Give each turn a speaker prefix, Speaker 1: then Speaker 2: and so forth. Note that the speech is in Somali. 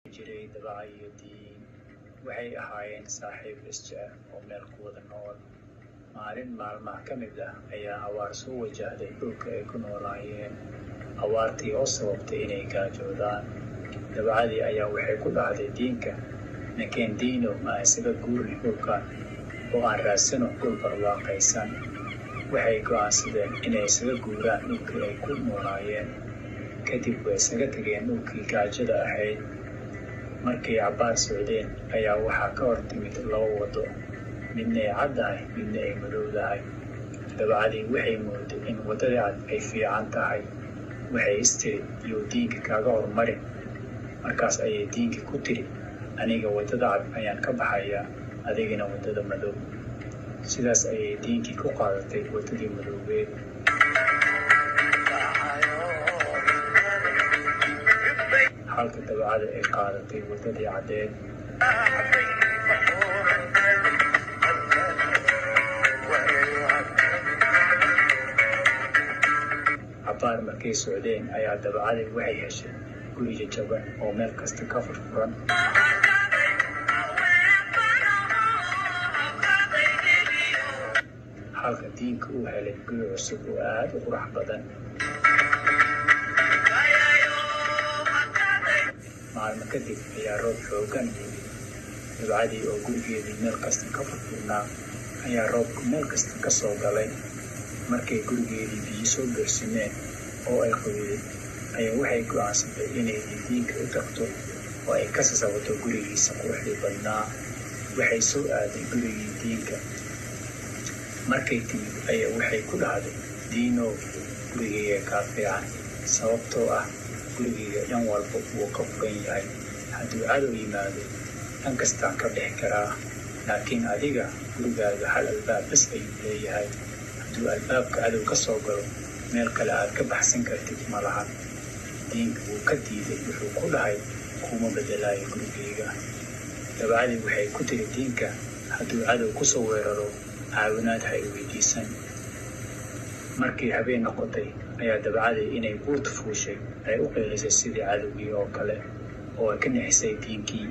Speaker 1: jiray dabaca iyo diin waxay ahaayeen saaxiib isjecel oo meel ku wada nool. Maalin maalmaha ka mid ah ayaa abaar soo wajahday dhulka ay ku noolaayeen, abaartii oo sababtay inay gaajoodaan. Dabacadii ayaa waxay ku dhahday diinka, nakeen diino ma isaga guurni dhulkan oo aan raadsano dhul barwaaqaysan. Waxay go'aansadeen inay isaga guuraan dhulkii ay ku noolaayeen, kadib way isaga tageen dhulkii gaajada ahayd. Markay cabbaar socdeen ayaa waxaa ka hor timid laba waddo, midna ay caddahay midna ay madowdahay. Dabacadii waxay mooday in waddadii cad ay fiican tahay. Waxay istiri iyuu diinka kaaga hormarin. Markaas ayay diinkii ku tiri, aniga waddada cad ayaan ka baxayaa, adigina waddada madow. Sidaas ayay diinkii ku qaadatay waddadii madowgeed. Halka dabacada ay qaadatay waddadii caddeed. Cabbaar markay socdeen ayaa dabacadii waxay heshay guri jajaban oo meel kasta ka furfuran. Halka diinka uu helay guri cusub oo aad u qurux badan. Maalmo kadib ayaa roob xooggan yimid. Dabacadii oo gurigeedii meel kasta ka furfurnaa ayaa roobku meel kasta ka soo galay. Markay gurigeedii biyo soo buuxsameen oo ay qoyday ayaa waxay go'aansatay inay diinka u tagto oo ay ka sasabato gurigiisa quruxdii badnaa. Waxay soo aaday gurigii diinka. Markay timid ayaa waxay ku dhahday, diinow, gurigayga kaa fiican, sababtoo ah gurigayga dhan walba wuu ka furan yahay. Hadduu cadow yimaado dhan kastaan ka bixi karaa, laakiin adiga gurigaaga hal albaab bas ayuu leeyahay. Hadduu albaabka cadow ka soo galo, meel kale aad ka baxsan kartid ma lahan. Diinka wuu ka diiday, wuxuu ku dhahay, kuma beddelaayo gurigayga. Dabacadii waxay ku tiri diinka, hadduu cadow ku soo weeraro, caawinaad ha i weydiisan. Markii habeen noqotay ayaa dabacadii inay buurta fuushay ay u qeylisay sidii cadowgii oo kale, oo ay ka nixisay diinkii.